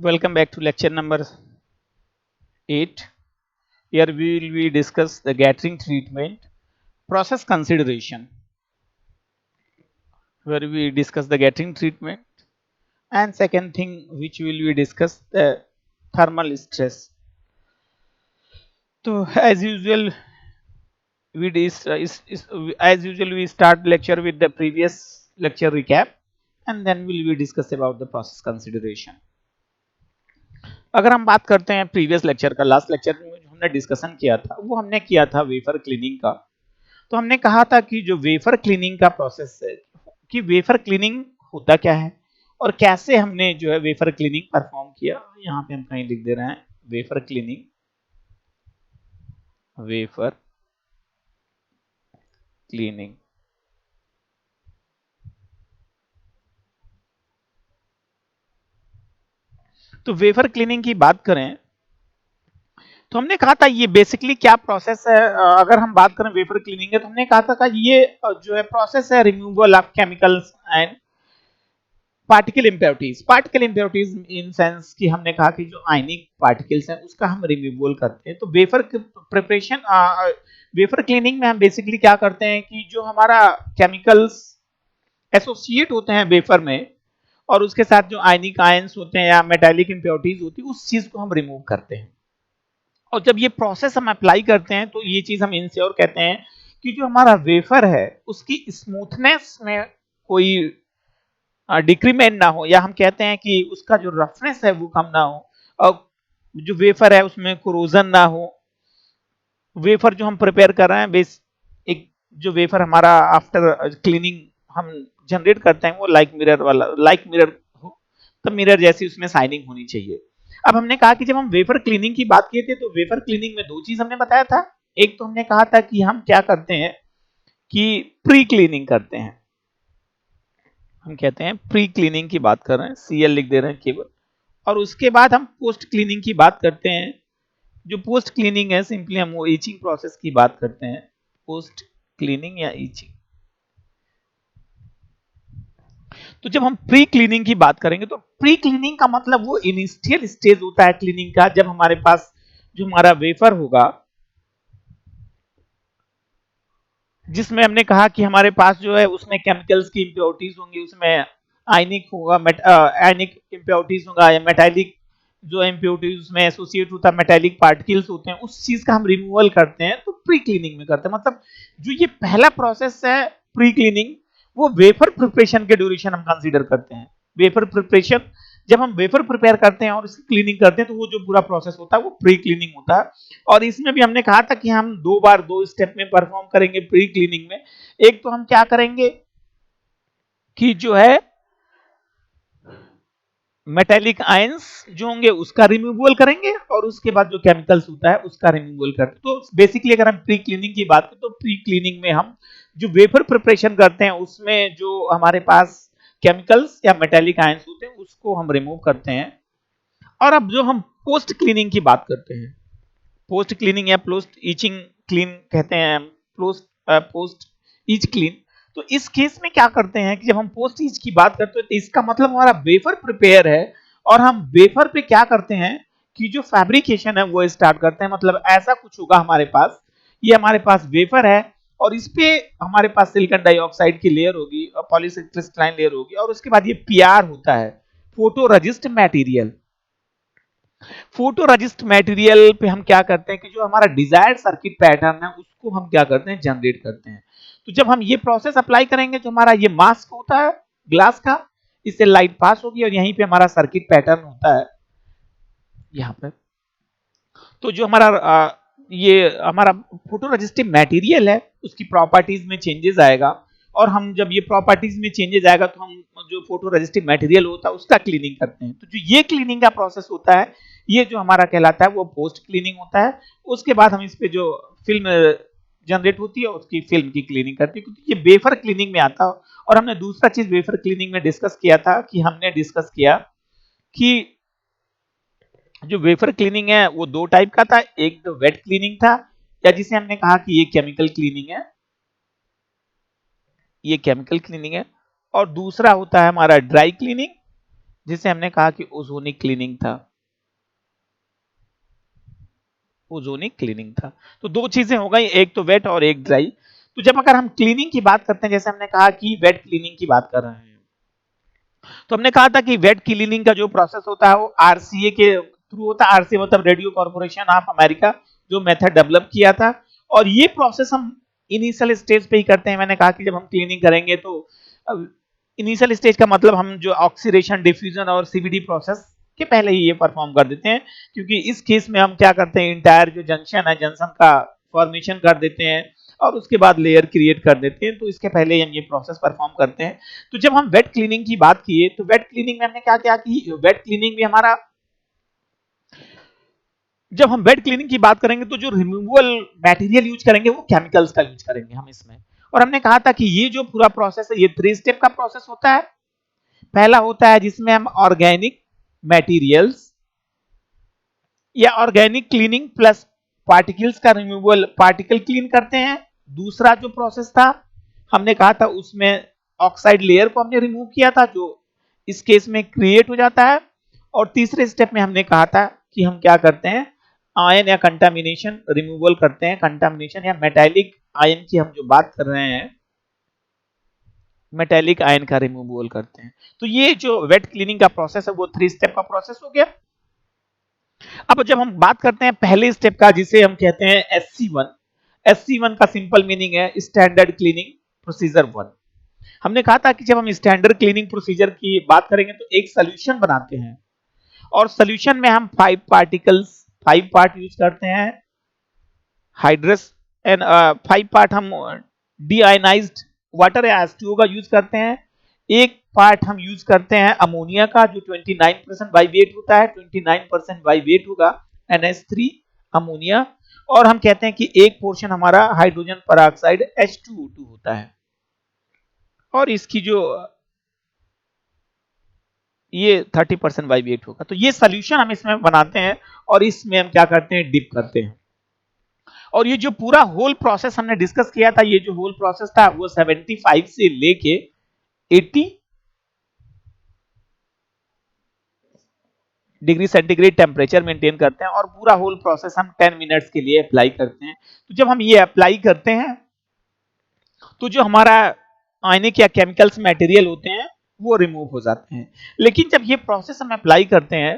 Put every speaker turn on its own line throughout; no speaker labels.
Welcome back to lecture number 8. Here we will be discuss the gathering treatment process consideration, where we discuss the gathering treatment, and second thing which will be discuss the thermal stress. So as usual as usual we start lecture with the previous lecture recap, and then we will discuss about the process consideration. अगर हम बात करते हैं previous lecture का, last lecture में जो हमने discussion किया था वो हमने किया था वेफर क्लीनिंग का। तो हमने कहा था कि जो वेफर क्लीनिंग का प्रोसेस है कि वेफर क्लीनिंग होता क्या है और कैसे हमने जो है वेफर क्लीनिंग परफॉर्म किया। यहाँ पे हम कहीं लिख दे रहे हैं वेफर क्लीनिंग, वेफर क्लीनिंग। तो वेफर क्लीनिंग की बात करें तो हमने कहा था ये बेसिकली क्या प्रोसेस है। अगर हम बात करें वेफर क्लीनिंग है तो हमने कहा था कि ये जो है प्रोसेस है removal of chemicals and particle impurities in sense कि हमने कहा कि जो आयनिक पार्टिकल्स हैं उसका हम रिमूवल करते हैं। तो वेफर प्रिपरेशन, वेफर क्लीनिंग में हम बेसिकली क्या करते हैं कि जो हमारा केमिकल्स एसोसिएट होते हैं वेफर में और उसके साथ जो आयनिक आयंस होते हैं या मेटालिक इम्प्योरिटीज होती है उस चीज को हम रिमूव करते हैं। और जब ये प्रोसेस हम अप्लाई करते हैं तो ये चीज हम इनश्योर कहते हैं कि जो हमारा वेफर है उसकी स्मूथनेस में कोई डिक्रीमेंट ना हो, या हम कहते हैं कि उसका जो रफनेस है वो कम ना हो, और जो वेफर है उसमें कोरोजन ना हो। वेफर जो हम प्रिपेयर कर रहे हैं बेस एक जो वेफर हमारा आफ्टर क्लीनिंग हम जनरेट करते हैं वो लाइक मिरर हो, तो मिरर जैसी उसमें शाइनिंग होनी चाहिए। अब हमने कहा कि जब हम वेफर क्लीनिंग की बात किए थे तो वेफर क्लीनिंग में दो चीज हमने बताया था। एक तो हमने कहा था कि हम क्या करते हैं कि प्री क्लीनिंग करते हैं, हम कहते हैं प्री क्लीनिंग की बात कर रहे हैं, सीएल लिख दे रहे हैं केवल। और उसके बाद हम पोस्ट क्लीनिंग की बात करते हैं। जो पोस्ट क्लीनिंग है सिंपली हम वो ईचिंग प्रोसेस की बात करते हैं, पोस्ट क्लीनिंग या ईचिंग। तो जब हम प्री क्लीनिंग की बात करेंगे तो प्री क्लीनिंग का मतलब वो इनिशियल स्टेज होता है क्लीनिंग का, जब हमारे पास जो हमारा वेफर होगा जिसमें हमने कहा कि हमारे पास जो है उसमें केमिकल्स की इम्प्योरिटीज होंगी, उसमें आयनिक होगा, आयनिक इम्प्योरिटीज होगा या मेटालिक जो इम्प्योरिटीज उसमें एसोसिएट होता है, मेटालिक पार्टिकल्स होते हैं, उस चीज का हम रिमूवल करते हैं। तो प्री क्लीनिंग में करते हैं। मतलब जो ये पहला प्रोसेस है प्री क्लीनिंग, वो वेफर प्रिपरेशन के ड्यूरेशन हम कंसीडर करते हैं। वेफर प्रिपरेशन जब हम वेफर प्रिपेयर करते हैं और उसकी क्लीनिंग करते हैं तो वो जो पूरा प्रोसेस होता है वो प्री क्लीनिंग होता है। और इसमें भी हमने कहा था कि हम दो बार दो स्टेप में परफॉर्म करेंगे प्री क्लीनिंग में। एक तो हम क्या करेंगे कि जो है मेटेलिक आयंस जो होंगे उसका रिमूवल करेंगे और उसके बाद जो केमिकल्स होता है उसका रिमूवल करते हैं। तो बेसिकली अगर हम प्री क्लीनिंग की बात करें तो प्री क्लीनिंग में हम जो वेफर प्रिपरेशन करते हैं उसमें जो हमारे पास केमिकल्स या मेटेलिक आयंस होते हैं उसको हम रिमूव करते हैं। और अब जो हम पोस्ट क्लीनिंग की बात करते हैं, पोस्ट क्लीनिंग या पोस्ट ईचिंग क्लीन कहते हैं, पोस्ट पोस्ट ईच क्लीन। तो इस केस में क्या करते हैं कि जब हम पोस्ट ईच की बात करते हैं तो इसका मतलब हमारा वेफर प्रिपेयर है और हम वेफर पे क्या करते हैं कि जो फैब्रिकेशन है वो स्टार्ट करते हैं। मतलब ऐसा कुछ होगा हमारे पास, ये हमारे पास वेफर है और इस पे हमारे पास सिलिकॉन डाइऑक्साइड की लेयर होगी और पॉलीक्रिस्टलाइन लेयर होगी, और उसके बाद ये पीआर होता है, photo resist material. Photo resist material पे हम क्या करते हैं कि जो हमारा डिजायर्ड सर्किट पैटर्न है उसको हम क्या करते हैं जनरेट करते हैं। तो जब हम ये प्रोसेस अप्लाई करेंगे जो हमारा ये मास्क होता है ग्लास का, इससे लाइट पास होगी और यहीं पे हमारा सर्किट पैटर्न होता है यहाँ पे। तो जो हमारा ये हमारा फोटो रजिस्टिव मटेरियल है उसकी प्रॉपर्टीज में चेंजेस आएगा, और हम जब ये प्रॉपर्टीज में चेंजेस आएगा तो हम जो फोटो रजिस्टिव मटेरियल होता है उसका क्लीनिंग करते हैं। तो जो ये क्लीनिंग का प्रोसेस होता है ये जो हमारा कहलाता है वो पोस्ट क्लीनिंग होता है। उसके बाद हम इस पे जो फिल्म जनरेट होती है उसकी फिल्म की क्लीनिंग करते हैं, क्योंकि ये वेफर क्लीनिंग में आता है। और हमने दूसरा चीज वेफर क्लीनिंग में डिस्कस किया था कि हमने डिस्कस किया कि जो वेफर क्लीनिंग है वो दो टाइप का था। एक तो वेट क्लीनिंग था या जिसे हमने कहा कि ये केमिकल क्लीनिंग है, ये केमिकल क्लीनिंग है। और दूसरा होता है हमारा ड्राई क्लीनिंग जिसे हमने कहा कि ओजोनिक क्लीनिंग था, ओजोनिक क्लीनिंग था। तो दो चीजें हो गई, एक तो वेट और एक ड्राई। तो जब अगर हम क्लीनिंग की बात करते हैं, जैसे हमने कहा कि वेट क्लीनिंग की बात कर रहे हैं, तो हमने कहा था कि वेट क्लीनिंग का जो प्रोसेस होता है वो आरसीए के थ्रू होता है। आरसीए मतलब रेडियो कॉर्पोरेशन ऑफ अमेरिका, जो मेथड डेवलप किया था। और ये प्रोसेस हम इनिशियल स्टेज पे ही करते हैं। मैंने कहा कि जब हम क्लीनिंग करेंगे तो इनिशियल स्टेज का मतलब हम जो ऑक्सीडेशन, डिफ्यूजन और सीवीडी प्रोसेस के पहले ही ये परफॉर्म कर देते हैं, क्योंकि इस केस में हम क्या करते हैं, इंटायर जो जंक्शन है, जंक्शन का फॉर्मेशन कर देते हैं और उसके बाद लेयर क्रिएट कर देते हैं। तो इसके पहले हम ये प्रोसेस परफॉर्म करते हैं। तो जब हम वेट क्लीनिंग की बात किए, तो वेट क्लीनिंग में हमने क्या क्या की, वेट क्लीनिंग में हमारा, जब हम वेट क्लीनिंग की बात करेंगे तो जो रिमूवल मटेरियल यूज करेंगे वो केमिकल्स का यूज करेंगे हम इसमें। और हमने कहा था कि ये जो पूरा प्रोसेस है ये 3 स्टेप का प्रोसेस होता है। पहला होता है जिसमें हम ऑर्गेनिक मटेरियल्स या ऑर्गेनिक क्लीनिंग प्लस पार्टिकल्स का रिमूवल, पार्टिकल क्लीन करते हैं। दूसरा जो प्रोसेस था हमने कहा था उसमें ऑक्साइड लेयर को हमने रिमूव किया था, जो इस केस में क्रिएट हो जाता है। और तीसरे स्टेप में हमने कहा था कि हम क्या करते हैं, आयन या कंटामिनेशन रिमूवल करते हैं। कंटामिनेशन या मेटालिक आयन की हम जो बात कर रहे हैं, मेटालिक आयन का रिमूवल करते हैं। तो ये जो वेट क्लीनिंग का प्रोसेस है वो 3 स्टेप का प्रोसेस हो गया। अब जब हम बात करते हैं पहले स्टेप का, जिसे हम कहते हैं SC1, SC1 का सिंपल मीनिंग है स्टैंडर्ड क्लीनिंग प्रोसीजर 1। हमने कहा था कि जब हम स्टैंडर्ड क्लीनिंग प्रोसीजर की बात करेंगे तो एक सोल्यूशन बनाते हैं, और सोल्यूशन में हम 5 पार्टिकल्स, 5 पार्ट यूज करते हैं हाइड्रस एंड 5 पार्ट हम डीआयोनाइज्ड वाटर या H2O का यूज करते हैं। एक पार्ट हम यूज करते हैं अमोनिया का, जो 29% बाई वेट होता है, 29% बाई वेट होगा NH3 अमोनिया। और हम कहते हैं कि एक पोर्शन हमारा हाइड्रोजन पेरोक्साइड H2O2 होता है। और इसकी जो ये 30% बाई वेट होगा। तो ये सोल्यूशन हम इसमें बनाते हैं और इसमें हम क्या करते हैं, डिप करते हैं। और ये जो पूरा होल प्रोसेस हमने डिस्कस किया था, ये जो होल प्रोसेस था वो 75 से लेके 80 डिग्री सेंटीग्रेड टेम्परेचर मेंटेन करते हैं, और पूरा होल प्रोसेस हम 10 मिनट्स के लिए अप्लाई करते हैं। तो जब हम ये अप्लाई करते हैं तो जो हमारा आयनिक या केमिकल्स मटेरियल होते हैं वो रिमूव हो जाते हैं। लेकिन जब ये प्रोसेस हम अप्लाई करते हैं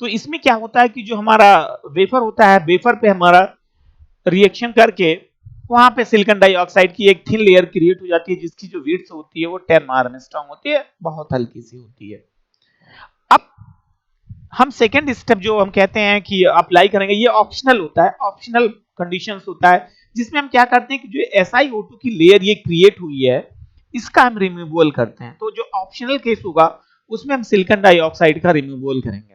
तो इसमें क्या होता है कि जो हमारा वेफर होता है, वेफर पे हमारा रिएक्शन करके वहां पे सिलिकॉन डाइऑक्साइड की एक थिन लेयर क्रिएट हो जाती है, जिसकी जो विड्थ होती है वो 10 आर्मस्ट्रांग होती है, बहुत हल्की सी होती है। अब हम सेकेंड स्टेप जो हम कहते हैं कि अप्लाई करेंगे, ये ऑप्शनल होता है, ऑप्शनल कंडीशंस होता है, जिसमें हम क्या करते हैं कि जो SiO2 की लेयर ये क्रिएट हुई है इसका हम रिमूवल करते हैं। तो जो ऑप्शनल केस होगा उसमें हम सिलिकॉन डाइऑक्साइड का रिमूवल करेंगे।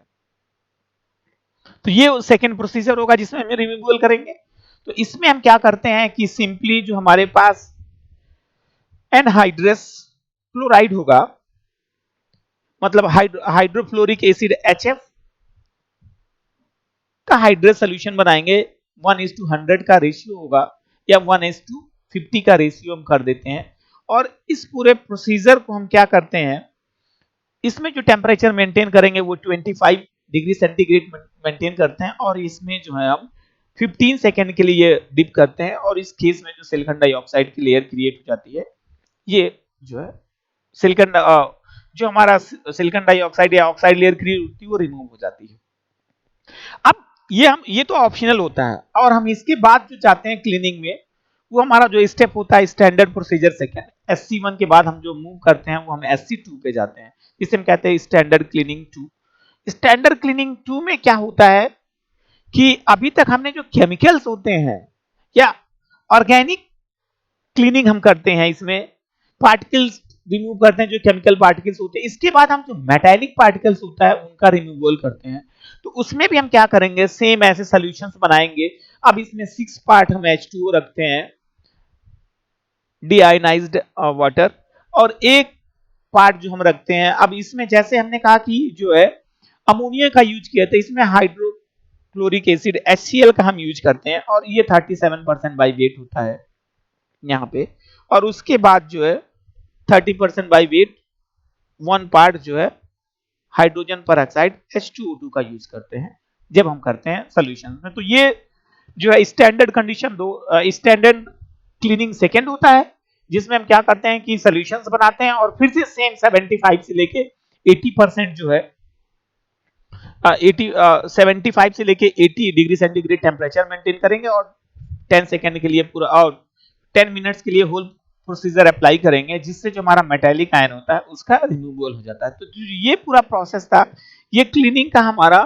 तो ये सेकेंड प्रोसीजर होगा जिसमें हम रिमूवल करेंगे। तो इसमें हम क्या करते हैं कि सिंपली जो हमारे पास एनहाइड्रस क्लोराइड होगा, मतलब हाइड्रोफ्लोरिक एसिड HF का हाइड्रस सोल्यूशन बनाएंगे। 1:100 का रेशियो होगा या 1:50 का रेशियो हम कर देते हैं। और इस पूरे प्रोसीजर को हम क्या करते हैं, इसमें जो टेम्परेचर मेंटेन करेंगे वो 25 डिग्री सेंटीग्रेड मेंटेन करते हैं, और इसमें जो है हम 15 सेकेंड के लिए डिप करते हैं। और इस केस में जो सिलिकॉन डाइऑक्साइड की लेयर क्रिएट हो जाती है, ये जो है सिलिकॉन जो हमारा सिलिकॉन डाइऑक्साइड या ऑक्साइड लेयर क्रिएट होती है वो रिमूव हो जाती है। अब ये तो ऑप्शनल होता है, और हम इसके बाद जो चाहते हैं क्लीनिंग में, वो हमारा जो स्टेप होता है स्टैंडर्ड प्रोसीजर सेकेंड, SC1 के बाद हम जो मूव करते हैं वो हम SC2 पे जाते हैं, जिसे हम कहते हैं स्टैंडर्ड क्लीनिंग 2। स्टैंडर्ड क्लीनिंग 2 में क्या होता है कि अभी तक हमने जो केमिकल्स होते हैं या ऑर्गेनिक क्लीनिंग हम करते हैं, इसमें पार्टिकल्स रिमूव करते हैं, जो केमिकल पार्टिकल्स होते हैं। इसके बाद हम जो मेटालिक पार्टिकल्स होता है उनका रिमूवल करते हैं। तो उसमें भी हम क्या करेंगे, सेम ऐसे सॉल्यूशंस बनाएंगे। अब इसमें 6 पार्ट हम H2O रखते हैं, डीआयोनाइज्ड वाटर, और एक पार्ट जो हम रखते हैं, अब इसमें जैसे हमने कहा कि जो है अमोनिया का यूज किया था, इसमें हाइड्रोक्लोरिक एसिड HCl का हम यूज करते हैं, और ये 37% बाई वेट होता है यहाँ पे। और उसके बाद जो है 30% बाई वेट 1 पार्ट जो है हाइड्रोजन पर ऑक्साइड H2O2 का यूज करते हैं जब हम करते हैं सॉल्यूशन में। तो ये जो है स्टैंडर्ड कंडीशन दो स्टैंडर्ड क्लीनिंग सेकेंड होता है, जिसमें हम क्या करते हैं कि सॉल्यूशंस बनाते हैं और फिर से सेम 75 से लेके 80% जो है 75 से लेके 80 डिग्री सेंटीग्रेड टेम्परेचर मेंटेन करेंगे और 10 सेकेंड के लिए पूरा और 10 मिनट्स के लिए होल प्रोसीजर अप्लाई करेंगे, जिससे जो हमारा मेटालिक आयन होता है उसका रिमूवल हो जाता है। तो ये पूरा प्रोसेस था, ये क्लीनिंग का हमारा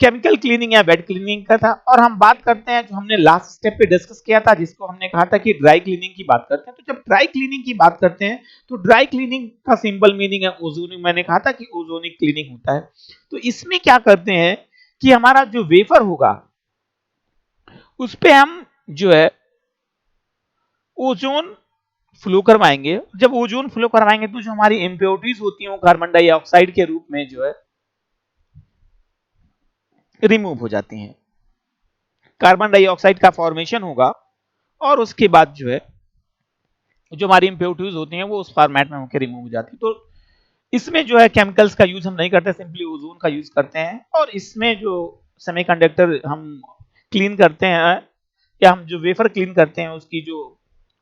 केमिकल क्लीनिंग या वेट क्लीनिंग का था। और हम बात करते हैं जो हमने लास्ट स्टेप पे डिस्कस किया था, जिसको हमने कहा था कि ड्राई क्लीनिंग की बात करते हैं। तो जब ड्राई क्लीनिंग की बात करते हैं तो ड्राई क्लीनिंग का सिंपल मीनिंग है ओजोनिक। मैंने कहा था कि ओजोनिक क्लीनिंग होता है। तो इसमें क्या करते हैं कि हमारा जो वेफर होगा उस पे हम जो है ओजोन फ्लो करवाएंगे। जब ओजोन फ्लो करवाएंगे तो जो हमारी इंप्योरिटीज होती हैं वो कार्बन डाइऑक्साइड के रूप में जो है रिमूव हो जाती हैं। कार्बन डाइऑक्साइड का फॉर्मेशन होगा और उसके बाद जो है जो हमारी इंप्योरिटीज होती हैं वो उस फॉर्मेट में होकर रिमूव हो जाती है। तो इसमें जो है केमिकल्स का यूज हम नहीं करते, सिंपली ओजोन का यूज करते हैं। और इसमें जो सेमीकंडक्टर हम क्लीन करते हैं या हम जो वेफर क्लीन करते हैं उसकी जो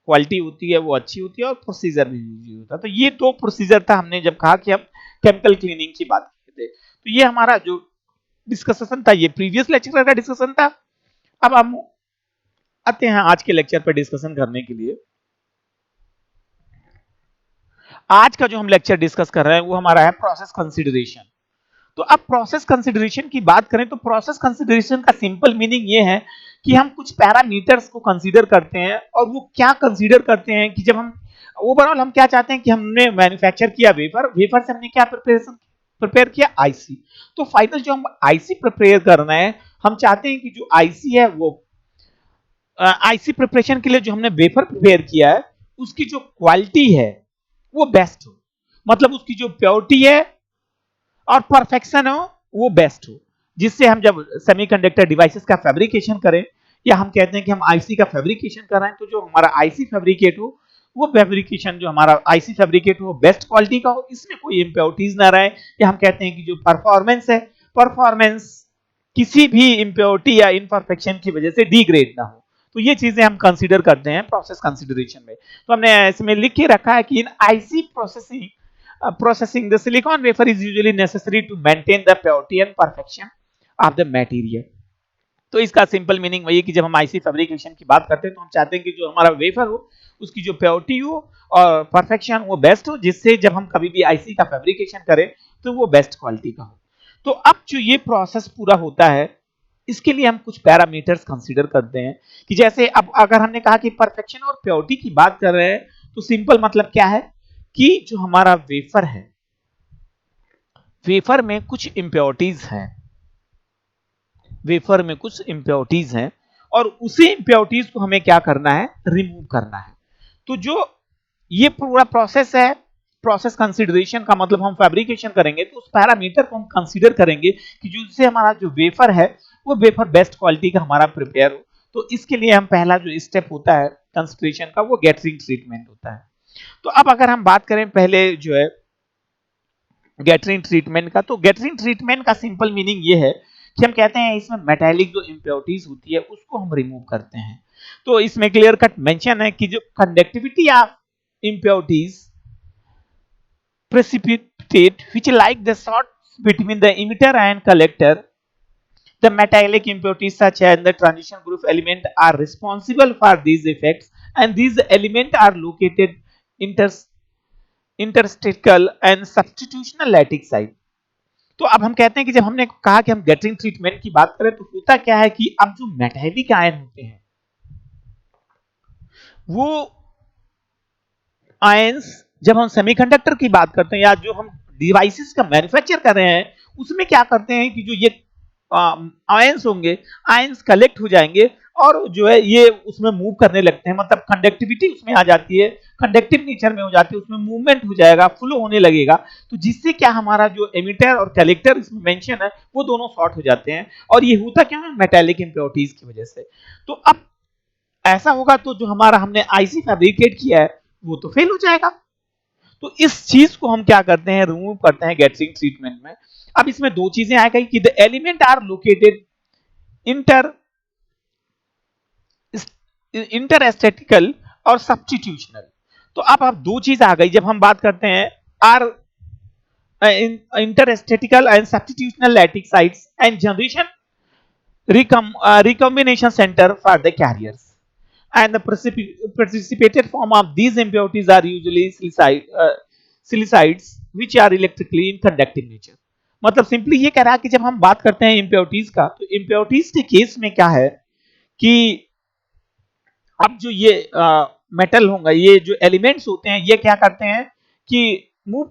क्वालिटी होती है वो अच्छी होती है और प्रोसीजर भी यूज होता है। तो ये दो प्रोसीजर था हमने जब कहा कि हम केमिकल क्लीनिंग की बात करते थे। तो ये हमारा जो डिस्कशन था ये प्रीवियस लेक्चर का डिस्कशन था। अब हम आते हैं आज के लेक्चर पर डिस्कशन करने के लिए। आज का जो हम लेक्चर डिस्कस कर रहे हैं वो हमारा है प्रोसेस कंसीडरेशन। तो अब प्रोसेस कंसीडरेशन की बात करें तो प्रोसेस कंसीडरेशन का सिंपल मीनिंग ये है कि हम कुछ पैरामीटर्स को कंसीडर करते हैं। और वो क्या कंसीडर करते हैं कि जब हम ओवरऑल हम क्या चाहते हैं कि हमने मैन्युफैक्चर किया वेफर, वेफर से हमने क्या प्रिपेयर किया आईसी। तो फाइनल जो हम आईसी प्रिपेयर करना है, हम चाहते हैं कि जो आईसी है वो आईसी प्रिपरेशन के लिए जो हमने वेफर प्रिपेयर किया है उसकी जो क्वालिटी है वो बेस्ट हो, मतलब उसकी जो प्योरिटी है और परफेक्शन हो वो बेस्ट हो, जिससे हम जब सेमीकंडक्टर डिवाइसेस का फैब्रिकेशन करें या हम कहते हैं कि हम आईसी का फैब्रिकेशन कर रहे हैं तो जो हमारा आईसी फैब्रिकेट हो वो फैब्रिकेशन जो हमारा आईसी फैब्रिकेट हो बेस्ट क्वालिटी का हो, इसमें कोई इंप्योरिटीज ना रहे। या हम कहते हैं कि जो परफॉर्मेंस है परफॉर्मेंस किसी भी इंप्योरिटी या इनपरफेक्शन की वजह से डिग्रेड ना हो। तो ये चीजें हम कंसीडर करते हैं प्रोसेस कंसीडरेशन में। तो हमने इसमें लिख के रखा है कि in IC processing the silicon wafer is usually necessary to maintain the purity and perfection of the material। तो इसका सिंपल मीनिंग वही है कि जब हम आईसी फैब्रिकेशन की बात करते हैं तो हम चाहते हैं कि जो हमारा वेफर हो उसकी जो प्योरिटी हो और परफेक्शन वो बेस्ट हो, जिससे जब हम कभी भी आईसी का फैब्रिकेशन करें तो वो बेस्ट क्वालिटी का हो। तो अब जो ये प्रोसेस पूरा होता है इसके लिए हम कुछ पैरामीटर्स कंसीडर करते हैं कि जैसे अब अगर हमने कहा कि परफेक्शन और प्योरिटी की बात कर रहे हैं तो सिंपल मतलब क्या है कि जो हमारा वेफर है वेफर में कुछ इंप्योरिटीज हैं, वेफर में कुछ इंप्योरिटीज हैं और उसी इंप्योरिटीज को हमें क्या करना है रिमूव करना है। तो जो ये पूरा प्रोसेस है प्रोसेस कंसीडरेशन का मतलब हम फैब्रिकेशन करेंगे तो उस पैरामीटर को हम कंसीडर करेंगे कि जिससे हमारा जो वेफर है वो वेफर बेस्ट क्वालिटी का हमारा प्रिपेयर हो। तो इसके लिए हम पहला जो स्टेप होता है कंसीडरेशन का वो गैटरिंग ट्रीटमेंट होता है। तो अब अगर हम बात करें पहले जो है गैटरिंग ट्रीटमेंट का, तो गैटरिंग ट्रीटमेंट का सिंपल मीनिंग ये है कि हम कहते हैं इसमें मेटालिक जो इंप्योरिटीज होती है उसको हम रिमूव करते हैं। तो इसमें क्लियर कट मेंशन है कि जो conductivity of impurities precipitate which like the shorts between the emitter and collector, the metallic impurities such as the transition group element are responsible for these effects and these elements are located interstitial and substitutional lattice site। तो अब हम कहते हैं कि जब हमने कहा कि हम गैटरिंग ट्रीटमेंट की बात करें तो होता क्या है कि अब जो मेटालिक आयन होते हैं वो आयंस जब हम सेमीकंडक्टर की बात करते हैं या जो हम डिवाइसेस का मैन्युफैक्चर कर रहे हैं उसमें क्या करते हैं कि जो ये आयंस होंगे आयंस कलेक्ट हो जाएंगे और जो है ये उसमें मूव करने लगते हैं, मतलब कंडक्टिविटी उसमें आ जाती है, कंडक्टिव नेचर में हो जाती है, उसमें मूवमेंट हो जाएगा, फ्लो होने लगेगा। तो जिससे क्या हमारा जो एमिटर और कलेक्टर इसमें मेंशन है वो दोनों शॉर्ट हो जाते हैं और ये होता क्या है मेटालिक इंप्योरिटीज की वजह से। तो अब ऐसा होगा तो जो हमारा हमने आईसी फैब्रिकेट किया है वो तो फेल हो जाएगा। तो इस चीज को हम क्या करते हैं, रिमूव करते हैं गैटरिंग ट्रीटमेंट में। अब इसमें दो चीजें आ गई कि the element are located inter interstitial और सब्स्टिट्यूशनल। तो अब आप दो चीज आ गई जब हम बात करते हैं are interstatistical and substitutional lattice sites and generation recombination center for the carriers, and the precipitated form of these impurities are usually silicides which are electrically inconductive nature। मतलब सिंपली ये कह रहा है कि जब हम बात करते हैं इम्प्योरिटीज का, तो इम्प्योरिटीज के केस में क्या है कि अब जो ये मेटल होगा, ये जो एलिमेंट्स होते हैं, ये क्या करते हैं कि मूव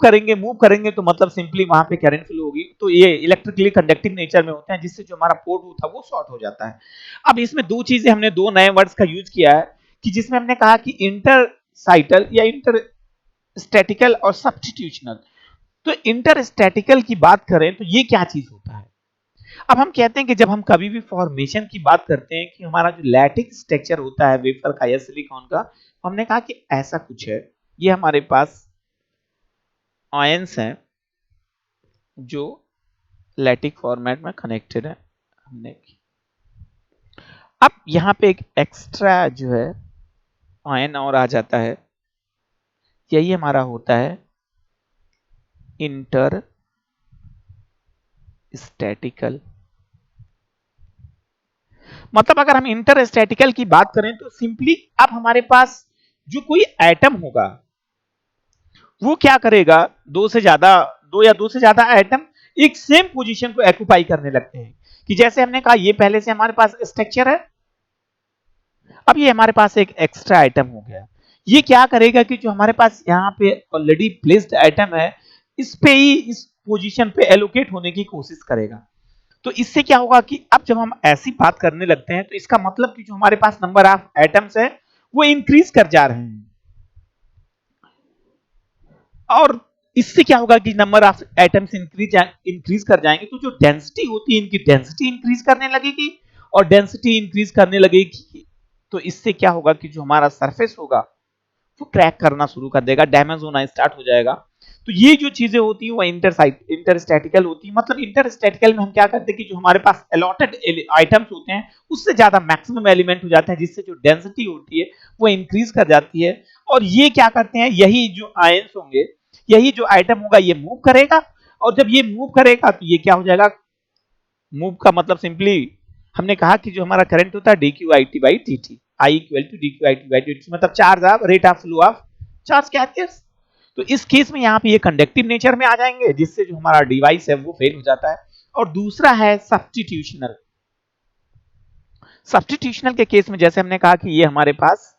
करेंगे तो मतलब सिंपली वहां पे करंट फ्लो होगी, तो ये इलेक्ट्रिकली कंडक्टिंग नेचर में होते हैं, जिससे जो हमारा पोर्ट होता है वो शॉर्ट हो जाता है। अब इसमें दो चीजें, हमने दो नए वर्ड्स का यूज किया है कि जिसमें हमने कहा कि इंटरसाइटल या इंटरस्टैटिकल और सब्स्टिट्यूशनल। तो इंटरस्टैटिकल की बात करें तो ये क्या चीज होता है। अब हम कहते हैं कि जब हम कभी भी फॉर्मेशन की बात करते हैं कि हमारा जो लैटिस स्ट्रक्चर होता है वेफर का या सिलिकॉन का, हमने कहा कि ऐसा कुछ है, ये हमारे पास आयंस हैं जो लैटिक फॉर्मेट में कनेक्टेड है हमने। अब यहां पे एक एक्स्ट्रा जो है आयन और आ जाता है, यही हमारा होता है इंटर स्टैटिकल। मतलब अगर हम इंटरस्टैटिकल की बात करें तो सिंपली अब हमारे पास जो कोई एटम होगा वो क्या करेगा, दो या दो से ज्यादा एटम एक सेम पोजीशन को ऑक्यूपाई करने लगते हैं। कि जैसे हमने कहा ये पहले से हमारे पास स्ट्रक्चर है, अब ये हमारे पास एक एक्स्ट्रा आइटम हो गया, ये क्या करेगा कि जो हमारे पास यहाँ पे ऑलरेडी प्लेस्ड आइटम है, इस पे ही इस पोजीशन पे एलोकेट होने की कोशिश करेगा। तो इससे क्या होगा कि अब जब हम ऐसी बात करने लगते हैं तो इसका मतलब कि जो हमारे पास नंबर ऑफ एटम्स है वो इंक्रीज कर जा रहे हैं, और इससे क्या होगा कि नंबर ऑफ एटम्स इंक्रीज कर जाएंगे, तो जो डेंसिटी होती है इनकी डेंसिटी इंक्रीज करने लगेगी, और डेंसिटी इंक्रीज करने लगेगी तो इससे क्या होगा कि जो हमारा सरफेस होगा वो क्रैक करना शुरू कर देगा, डैमेज होना स्टार्ट हो जाएगा। तो ये जो चीजें होती हैं वो इंटरस्टैटिकल होती है। मतलब इंटरस्टैटिकल में हम क्या करते हैं कि जो हमारे पास अलॉटेड आइटम्स होते हैं उससे ज्यादा मैक्सिमम एलिमेंट हो जाते हैं, जिससे जो डेंसिटी होती है वो इंक्रीज कर जाती है। और ये क्या करते हैं, यही जो आयंस होंगे, यही जो आइटम होगा ये मूव करेगा, और जब ये मूव करेगा तो ये क्या हो जाएगा, मूव का मतलब सिंपली हमने कहा कि जो हमारा करंट होता है dqit/dt, I equal to dqit/dt, मतलब charge of rate of flow of charge carriers. तो इस केस में यहाँ पे ये कंडक्टिव नेचर में आ जाएंगे, जिससे जो हमारा डिवाइस है वो फेल हो जाता है। और दूसरा है सब्स्टिट्यूशनल। सब्स्टिट्यूशनल के केस में जैसे हमने कहा कि ये हमारे पास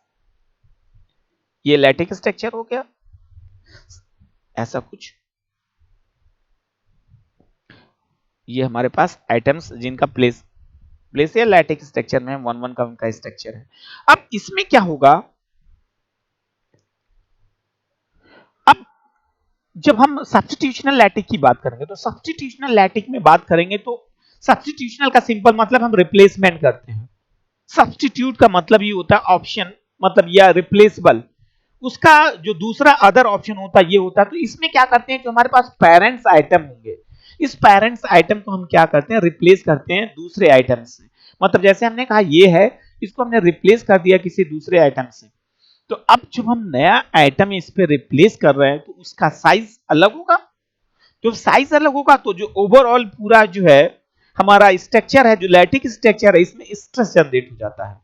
ये लैटिक स्ट्रक्चर हो गया ऐसा कुछ, ये हमारे पास एटम्स जिनका प्लेस या लैटिक स्ट्रक्चर में 1 का उनका स्ट्रक्चर है। अब इसमें क्या होगा, अब जब हम सब्स्टिट्यूशनल लैटिक की बात करेंगे तो सब्स्टिट्यूशनल लैटिक में बात करेंगे तो सब्स्टिट्यूशनल का सिंपल मतलब हम रिप्लेसमेंट करते हैं। सब्स्टिट्यूट का मतलब ये होता है ऑप्शन, मतलब या रिप्लेसेबल, उसका जो दूसरा अदर ऑप्शन होता है ये होता है। तो इसमें क्या करते हैं, जो हमारे पास पेरेंट्स आइटम होंगे, इस पेरेंट्स आइटम को हम क्या करते हैं, रिप्लेस करते हैं दूसरे आइटम से। मतलब जैसे हमने कहा ये है, इसको हमने रिप्लेस कर दिया किसी दूसरे आइटम से। तो अब जब हम नया आइटम इस पे रिप्लेस कर रहे हैं तो उसका साइज अलग होगा। तो साइज अलग होगा तो जो ओवरऑल पूरा जो है हमारा स्ट्रक्चर है, जो लैटिक स्ट्रक्चर है, इसमें स्ट्रेस जनरेट हो जाता है।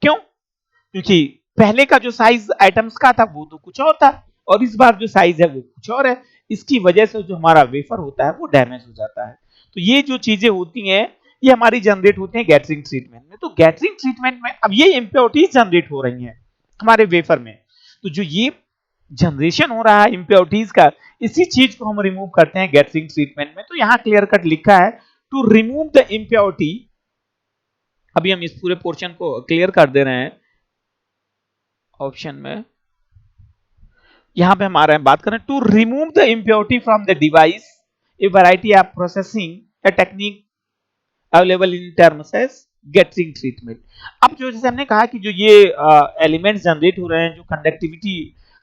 क्यों? क्योंकि पहले का जो साइज आइटम्स का था वो तो कुछ और था, और इस बार जो साइज है वो कुछ और है। इसकी वजह से जो हमारा वेफर होता है वो डैमेज हो जाता है। तो ये जो चीजें होती हैं ये हमारी जनरेट होती हैं गैटरिंग ट्रीटमेंट में। तो गैटरिंग ट्रीटमेंट में अब ये इंप्योरिटीज जनरेट हो रही हैं हमारे वेफर में, तो जो ये जनरेशन हो रहा है इंप्योरिटीज का, इसी चीज को हम रिमूव करते हैं गैटरिंग ट्रीटमेंट में। तो यहां क्लियर कट लिखा है टू रिमूव द इंप्योरिटी। अभी हम इस पूरे पोर्शन को क्लियर कर दे रहे हैं ऑप्शन में। यहां पे हम आ रहे हैं बात करें to remove the impurity from the device, a variety of processing a technique available in terms as gettering treatment. अब जैसे हमने कहा कि जो ये एलिमेंट्स जनरेट हो रहे हैं, जो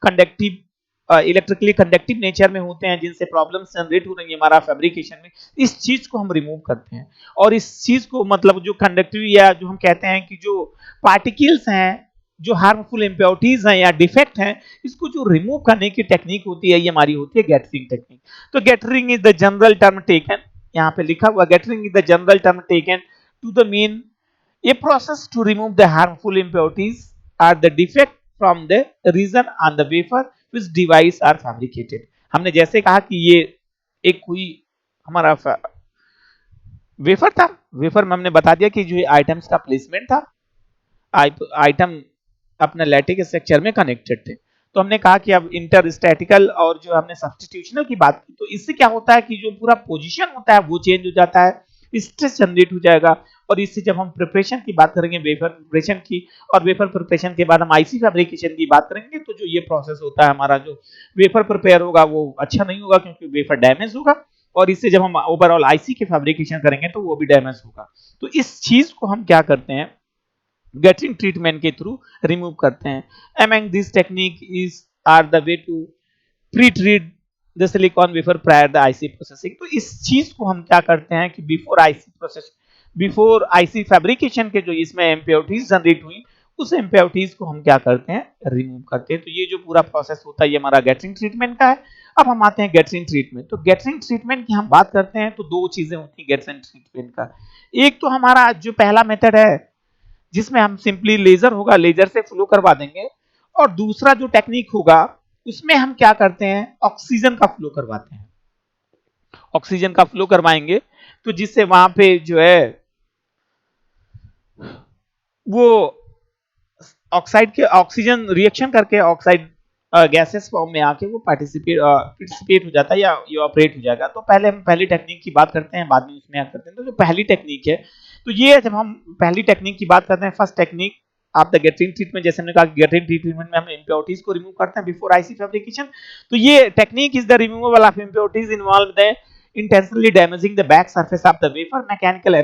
कंडक्टिव इलेक्ट्रिकली कंडक्टिव नेचर में होते हैं, जिनसे प्रॉब्लम्स जनरेट हो रही है हमारा फैब्रिकेशन में, इस चीज को हम रिमूव करते हैं। और इस चीज को मतलब जो कंडक्टिव या जो हम कहते हैं कि जो पार्टिकल्स हैं, जो हार्मफुल इम्प्योरिटीज हैं या डिफेक्ट हैं, इसको जो रिमूव करने की टेक्निक होती है, ये हमारी होती है गैटरिंग टेक्निक। तो gettering is the general term taken, यहाँ पे लिखा हुआ gettering is the general term taken to the mean a process to remove the harmful impurities or the defect from the region on the wafer which device are fabricated। हमने जैसे कहा कि ये एक कोई हमारा वेफर था, वेफर में हमने बता दिया कि जो आइटम्स का प्लेसमेंट था, आइटम अपने लैटिक स्ट्रक्चर में कनेक्टेड थे। तो हमने कहा कि अब इंटरस्टैटिकल और जो हमने सब्स्टिट्यूशनल की बात की, तो इससे क्या होता है कि जो पूरा पोजीशन होता है वो चेंज हो जाता है, स्ट्रेस जनरेट हो जाएगा। और इससे जब हम प्रिपरेशन की बात करेंगे, वेफर प्रिपरेशन की, और वेफर प्रिपरेशन के बाद हम आईसी फैब्रिकेशन की बात करेंगे, तो जो ये प्रोसेस होता है हमारा, जो वेफर प्रिपेयर होगा वो अच्छा नहीं होगा क्योंकि वेफर डैमेज होगा, और इससे जब हम ओवरऑल आईसी की फैब्रिकेशन करेंगे तो वो भी डैमेज होगा। तो इस चीज को हम क्या करते हैं, गैटरिंग ट्रीटमेंट के थ्रू रिमूव करते हैं। Among this technique is are the way to pre-treat the silicon wafer prior the IC processing। तो इस चीज को हम क्या करते हैं कि बिफोर आईसी फैब्रिकेशन के जो इसमें इम्प्योरिटीज जनरेट हुई, उस इम्प्योरिटीज को हम क्या करते हैं, रिमूव करते हैं। तो ये जो पूरा प्रोसेस होता है ये हमारा गैटरिंग ट्रीटमेंट का है। अब हम आते हैं गैटरिंग ट्रीटमेंट। तो गैटरिंग ट्रीटमेंट की हम बात करते हैं तो दो चीजें होती है गैटरिंग ट्रीटमेंट का। एक तो हमारा जो पहला मेथड है जिसमें हम सिंपली लेजर होगा, लेजर से फ्लो करवा देंगे, और दूसरा जो टेक्निक होगा उसमें हम क्या करते हैं, ऑक्सीजन का फ्लो करवाते हैं। ऑक्सीजन का फ्लो करवाएंगे तो जिससे वहां पे जो है वो ऑक्साइड के ऑक्सीजन रिएक्शन करके ऑक्साइड गैसेस फॉर्म में आके वो पार्टिसिपेट हो जाता है या ये ऑपरेट हो जाएगा। तो पहले हम पहली टेक्निक की बात करते हैं, बाद में उसमें ऐड करते हैं। तो जो पहली टेक्निक है, तो ये जब हम पहली टेक्निक की बात करते हैं, फर्स्ट टेक्निक आप द गैटरिंग ट्रीटमेंट, जैसे हमने कहा गैटरिंग ट्रीटमेंट में हम इम्प्योरिटीज को रिमूव करते हैं बिफोर आईसी फैब्रिकेशन। तो ये technique is the removal of impurities involve the intentionally damaging the back surface of the wafer, mechanical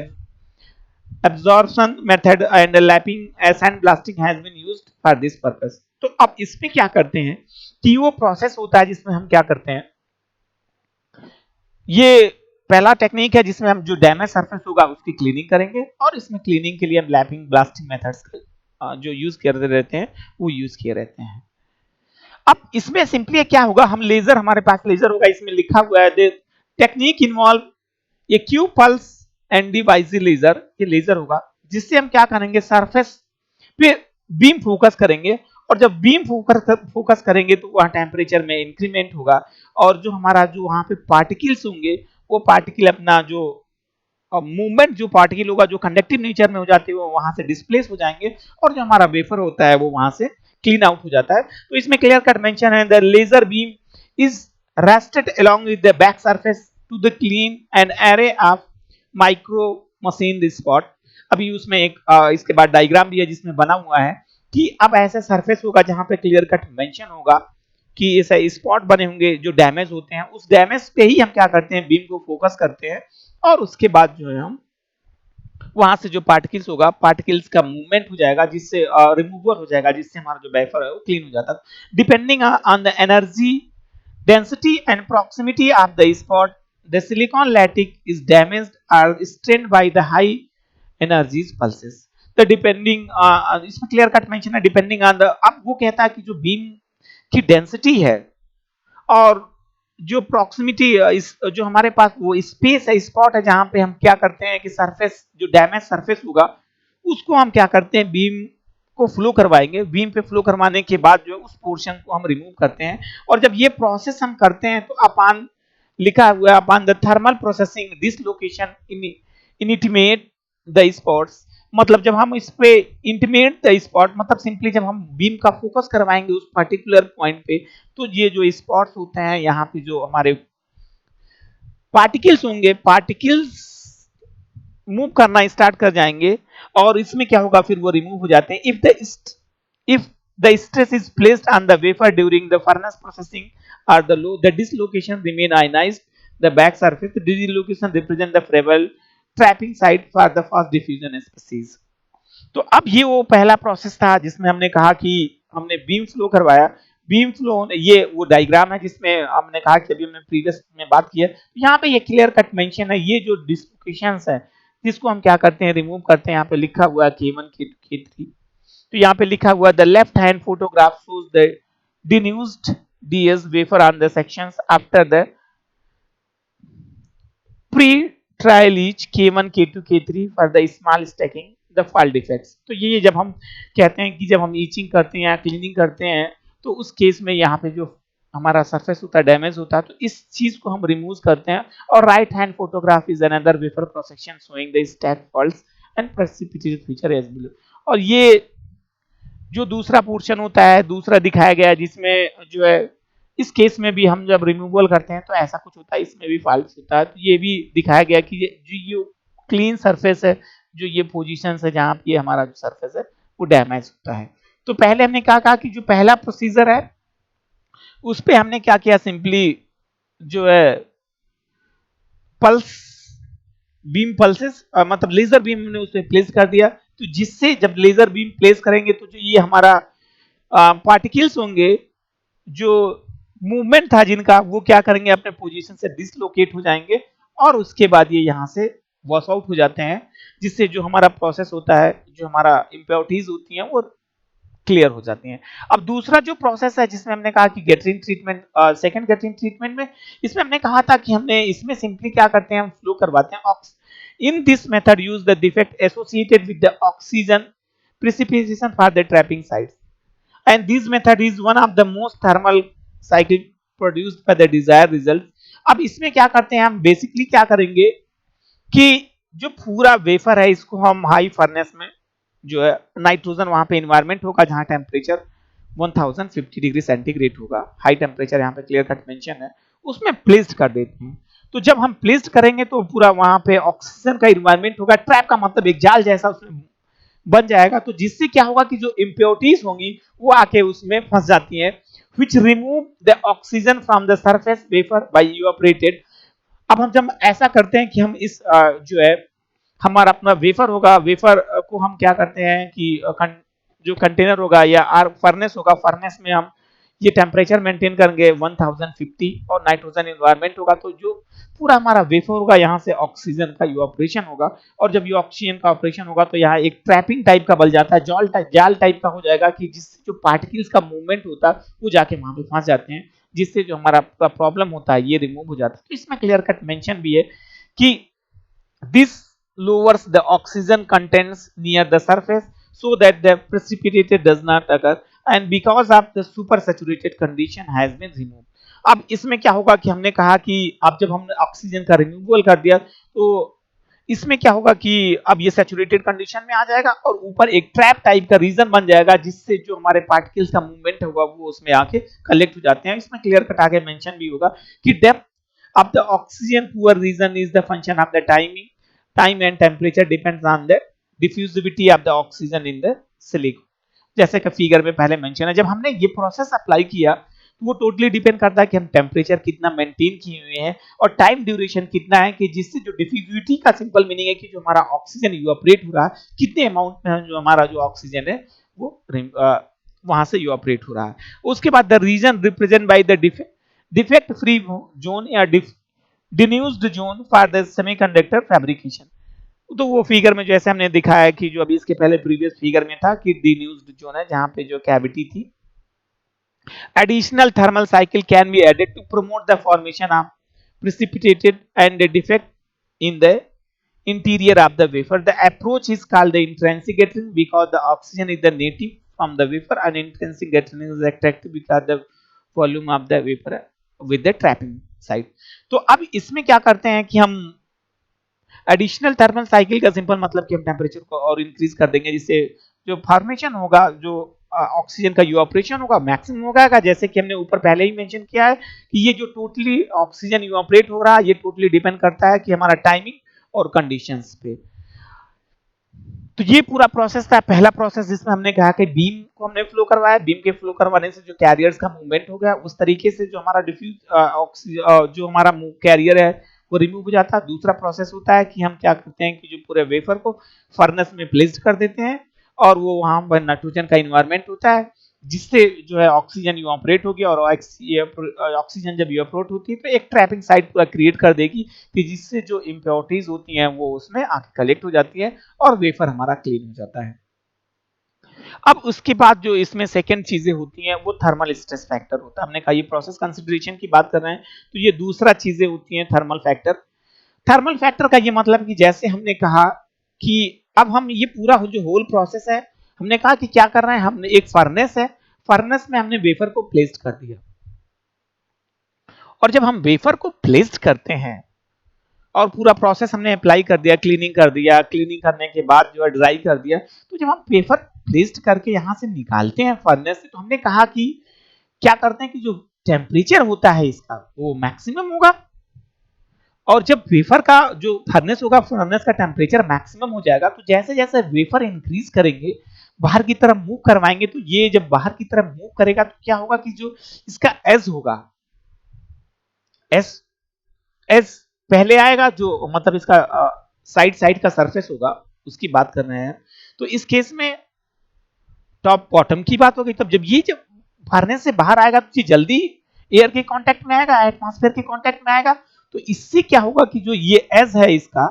absorption method and lapping sandblasting has been used for this purpose। तो अब इसमें क्या करते हैं कि वो प्रोसेस होता है जिसमें हम क्या करते हैं, ये पहला टेक्निक है जिसमें हम जो डैमेज सरफेस होगा उसकी क्लीनिंग करेंगे, और इसमें क्लीनिंग के लिए हम लैपिंग ब्लास्टिंग मेथड्स जो यूज करते रहते हैं वो यूज किए रहते हैं। अब इसमें सिंपली क्या होगा, हम लेजर, हमारे पास लेजर होगा, इसमें लिखा हुआ है टेक्निक इन्वॉल्व ये क्यू पल्स एनडीवाईजी लेजर, ये लेजर होगा जिससे हम क्या करेंगे, सरफेस पे बीम फोकस करेंगे, और जब बीम फोकस करेंगे तो वहां टेम्परेचर में इंक्रीमेंट होगा, और जो हमारा जो वहां पे पार्टिकल्स होंगे वो पार्टिकल अपना जो मूवमेंट, जो पार्टिकल होगा जो कंडक्टिव नेचर में हो जाते हैं वो वहां से डिस्प्लेस हो जाएंगे, और जो हमारा वेफर होता है वो वहां से क्लीन आउट हो जाता है। तो इसमें क्लियर कट मेंशन है, the laser beam is rested along with the back surface to the clean an array of micro machine spot. अभी उसमें एक इसके बाद डायग्राम भी है जिसमें बना हुआ है कि अब ऐसा सरफेस होगा जहां पे क्लियर कट मेंशन होगा कि ऐसे स्पॉट बने होंगे जो डैमेज होते हैं, उस डैमेज पे ही हम क्या करते हैं, बीम को फोकस करते हैं, और उसके बाद जो है हम वहां से जो पार्टिकल्स होगा, पार्टिकल्स का मूवमेंट हो जाएगा, जिससे रिमूवल हो जाएगा, जिससे हमारा जो वेफर है वो क्लीन हो जाता है। Depending on the energy density and proximity of the spot, the silicon lattice is damaged और strained by the high energies pulses. तो डिपेंडिंग इसमें क्लियर कट मेंशन है, डिपेंडिंग ऑन द, अब वो कहता है कि जो बीम की डेंसिटी है और जो प्रॉक्सिमिटी, इस जो हमारे पास वो स्पेस है, स्पॉट है, जहां पे हम क्या करते हैं कि सरफेस, जो डैमेज सरफेस होगा उसको हम क्या करते हैं, बीम को फ्लो करवाएंगे। बीम पे फ्लो करवाने के बाद जो उस पोर्शन को हम रिमूव करते हैं, और जब ये प्रोसेस हम करते हैं तो अपान लिखा हुआ है, upon the thermal processing dislocation initiate the spots, मतलब जब हम इस पे इंटीमेट द स्पॉट, मतलब सिंपली जब हम बीम का फोकस करवाएंगे उस पर्टिकुलर पॉइंट पे, तो ये जो स्पॉट्स होते हैं यहाँ पे जो हमारे पार्टिकल्स होंगे, पार्टिकल्स मूव करना स्टार्ट कर जाएंगे, और इसमें क्या होगा, फिर वो रिमूव हो जाते हैं। If the stress is placed on the wafer during the furnace processing or the low, the dislocation remain ionized, the back surface, the dislocation represent the favorable trapping site for the fast diffusion species। तो अब ये वो पहला process था जिसमें हमने कहा कि हमने बीम फ्लो करवाया, बीम फ्लो, ये वो डायग्राम है जिसमें हमने कहा कि अभी हमने प्रीवियस में बात की है, तो यहाँ पे ये क्लियर कट मेंशन है, ये जो डिस्लोकेशंस है जिसको हम क्या करते हैं, रिमूव करते हैं। यहाँ पे लिखा हुआ है K1 K2 K3, तो यहाँ पे लिखा हुआ the left hand photograph shows the denuded DS wafer on the sections after the pre-trial each K1 K2 K3 for the small stacking the fall defects। तो ये जब हम कहते हैं कि जब हम ईचिंग करते हैं या क्लीनिंग करते हैं तो उस केस में यहाँ पे जो हमारा सरफेस होता है डैमेज होता है, तो इस चीज को हम रिमूव करते हैं। और right hand photograph is another wafer cross section showing the stack faults and precipitated feature as below. और ये जो दूसरा पोर्शन होता है, दूसरा दिखाया गया है जिसमें जो है इस केस में भी हम जब रिमूवल करते हैं तो ऐसा कुछ होता है, इसमें भी फॉल्ट होता है। तो ये भी दिखाया गया कि जो क्लीन सरफेस है, जो ये पोजीशन है जहां पे हमारा जो सरफेस है वो डैमेज होता है। तो पहले हमने कहा कि जो पहला प्रोसीजर है उस पे हमने क्या किया, सिंपली जो है पल्स बीम पल्सेस मतलब लेजर बीम हमने उस पे प्लेस कर दिया। तो जिससे जब लेजर बीम प्लेस करेंगे तो जो ये हमारा पार्टिकल्स होंगे, जो मूवमेंट था जिनका, वो क्या करेंगे, अपने पोजीशन से डिसलोकेट हो जाएंगे और उसके बाद ये यहाँ से वॉश आउट हो जाते हैं, जिससे जो हमारा प्रोसेस होता है, जो हमारा इम्प्योरिटीज होती हैं वो क्लियर हो जाती हैं। अब दूसरा जो प्रोसेस है जिसमें हमने कहा कि गैटरिंग ट्रीटमेंट, सेकंड गैटरिंग ट्रीटमेंट में इसमें हमने कहा था कि हमने इसमें सिंपली क्या करते हैं, हम फ्लो करवाते हैं। In this method use the defect associated with the oxygen precipitation for the trapping sites, and this method is one of the most thermal cycle produced by the desired result। अब इसमें क्या करते हैं, हम basically क्या करेंगे कि जो पूरा वेफर है इसको हम हाई फर्नेस में, जो है नाइट्रोजन वहां पे इन्वायरमेंट होगा जहां टेम्परेचर 1050 डिग्री सेंटीग्रेड होगा, हाई टेम्परेचर यहाँ पे क्लियर कट मेंशन है, उसमें प्लेस्ड कर देते हैं। तो जब हम प्लेस्ड करेंगे तो पूरा वहां पे ऑक्सीजन का इन्वायरमेंट होगा, ट्रैप का मतलब एक जाल जैसा उसमें बन जाएगा। तो जिससे क्या होगा कि जो इम्प्योरिटीज होंगी वो आके उसमें फंस जाती हैं, which remove the oxygen from the surface wafer by evaporated। अब हम जब ऐसा करते हैं कि हम इस जो है हमारा अपना वेफर होगा, वेफर को हम क्या करते हैं कि जो कंटेनर होगा या फर्नेस होगा, फर्नेस में हम ये टेम्परेचर मेंटेन करेंगे 1050 और नाइट्रोजन इन्वायरमेंट होगा। तो जो पूरा हमारा वेफर होगा यहाँ से ऑक्सीजन का इवापोरेशन होगा, और जब ये ऑक्सीजन का ऑपरेशन होगा तो यहाँ एक ट्रैपिंग टाइप का बन जाता है, जाल टाइप का हो जाएगा कि जिससे जो पार्टिकल्स का मूवमेंट होता है वो जाके वहां पे फंस जाते हैं, जिससे जो हमारा प्रॉब्लम होता है ये रिमूव हो जाता है। तो इसमें क्लियर कट मेंशन भी है कि this lowers the oxygen contents near the surface so that the precipitate does not occur and because of the super saturated condition has been removed। अब इसमें क्या होगा कि हमने कहा कि अब जब हमने ऑक्सीजन का रिमूवल कर दिया तो इसमें क्या होगा कि अब ये सैचुरेटेड कंडीशन में आ जाएगा और ऊपर एक ट्रैप टाइप का रीजन बन जाएगा, जिससे जो हमारे पार्टिकल्स का मूवमेंट होगा वो उसमें आके कलेक्ट हो जाते हैं। इसमें क्लियर कट आगे मेंशन भी होगा कि depth of the oxygen poor region is the function of the time and temperature depends on the diffusivity of the oxygen in the silicon। जैसे कि फिगर में पहले मेंशन है, जब हमने ये प्रोसेस अप्लाई किया तो वो टोटली डिपेंड करता है कि हम टेम्परेचर कितना मेंटेन किए हुए हैं और टाइम ड्यूरेशन कितना है, कि जिससे जो डिफ्यूजिविटी का सिंपल मीनिंग है कि जो हमारा ऑक्सीजन इवापोरेट हो रहा है कितने अमाउंट में जो हमारा जो ऑक्सीजन है वो वहां से इवापोरेट हो रहा है। उसके बाद the reason represent by the defect free zone या denuded zone for the semiconductor fabrication. तो वो फिगर में जैसे हमने दिखाया कि जो अभी इसके पहले प्रीवियस फिगर में था कि denuded जोन है जहां पे जो कैविटी थी। Additional thermal cycle can be added to promote the formation of precipitated and a defect in the interior of the wafer। The approach is called the intrinsic gathering because the oxygen is the native from the wafer and intrinsic gathering is attractive because the volume of the wafer with the trapping side। तो अब इसमें क्या करते हैं कि हम additional thermal cycle का simple मतलब कि हम टेम्परेचर को और इंक्रीज कर देंगे, जिससे जो फॉर्मेशन होगा, जो ऑक्सीजन का इवापोरेशन होगा मैक्सिमम होगा। जैसे कि हमने ऊपर पहले ही मेंशन किया है कि ये जो टोटली ऑक्सीजन इवापोरेट हो रहा है ये टोटली डिपेंड करता है कि हमारा टाइमिंग और कंडीशंस पे। तो ये पूरा प्रोसेस था, पहला प्रोसेस जिसमें हमने कहा कि बीम को हमने फ्लो करवाया, बीम के फ्लो करवाने से जो कैरियर्स का मूवमेंट हो गया उस तरीके से जो हमारा जो हमारा कैरियर है वो रिमूव हो जाता है। दूसरा प्रोसेस होता है कि हम क्या करते हैं कि जो पूरे वेफर को फर्नेस में प्लेस्ड कर देते हैं और वो वहां पर नाइट्रोजन का इन्वायरमेंट होता है, जिससे जो है ऑक्सीजन इवापोरेट होगी, और ऑक्सीजन जब इवापोरेट होती है तो एक ट्रैपिंग साइट पूरा क्रिएट कर देगी कि जिससे जो इम्प्योरिटीज होती हैं वो उसमें आके कलेक्ट हो जाती है और वेफर हमारा क्लीन हो जाता है। अब उसके बाद जो इसमें सेकंड चीजें होती हैं वो थर्मल स्ट्रेस फैक्टर होता है। हमने कहा ये प्रोसेस कंसिडरेशन की बात कर रहे हैं, तो ये दूसरा चीजें होती हैं थर्मल फैक्टर। थर्मल फैक्टर का ये मतलब कि जैसे हमने कहा कि अब हम ये पूरा जो होल प्रोसेस है, हमने कहा कि क्या कर रहे हैं, हमने एक फर्नेस है, फर्नेस में हमने वेफर को प्लेस्ड कर दिया, और जब हम वेफर को प्लेस्ड करते हैं और पूरा प्रोसेस हमने अप्लाई कर दिया, क्लीनिंग कर दिया, क्लीनिंग करने के बाद जो है ड्राई कर दिया, तो जब हम वेफर प्लेस्ड करके यहां से निकालते हैं फर्नेस से, तो हमने कहा कि क्या करते हैं कि जो टेम्परेचर होता है इसका वो मैक्सिमम होगा, और जब वेफर का जो फर्नेस होगा, फर्नेस का टेम्परेचर मैक्सिमम हो जाएगा, तो जैसे जैसे वेफर इंक्रीज करेंगे, बाहर की तरफ मूव करवाएंगे, तो ये जब बाहर की तरफ मूव करेगा तो क्या होगा कि जो इसका एज होगा, एस एस पहले आएगा, जो मतलब इसका साइड साइड का सरफेस होगा उसकी बात कर रहे हैं, तो इस केस में टॉप बॉटम की बात होगी। तब जब फर्नेस से बाहर आएगा तो ये जल्दी एयर के कांटेक्ट में आएगा, एटमॉस्फेयर के कांटेक्ट में आएगा, तो इससे क्या होगा कि जो ये एज है इसका,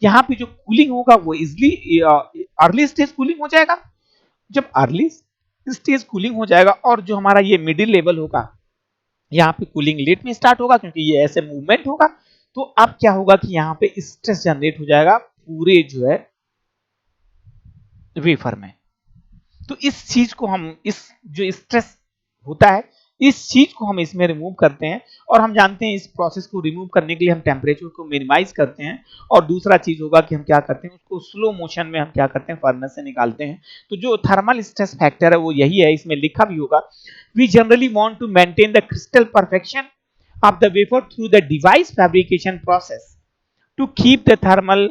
यहाँ पे जो कूलिंग होगा वो इजिली अर्ली स्टेज कूलिंग हो जाएगा। जब अर्ली स्टेज कूलिंग हो जाएगा और जो हमारा ये मिडिल लेवल होगा, यहाँ पे कूलिंग लेट में स्टार्ट होगा क्योंकि ये ऐसे मूवमेंट होगा, तो अब क्या होगा कि यहाँ पे स्ट्रेस जनरेट हो जाएगा पूरे जो है वेफर में। तो इस चीज को हम, इस जो स्ट्रेस होता है, इस चीज को हम इसमें रिमूव करते हैं, और हम जानते हैं इस प्रोसेस को रिमूव करने के लिए हम टेम्परेचर को मिनिमाइज करते हैं, और दूसरा चीज होगा कि हम क्या करते हैं, उसको स्लो मोशन में हम क्या करते हैं, फर्नेस से निकालते हैं। तो जो थर्मल स्ट्रेस फैक्टर है वो यही है, इसमें लिखा भी होगा, we generally want to maintain the crystal perfection of the wafer through the device fabrication process to keep the thermal,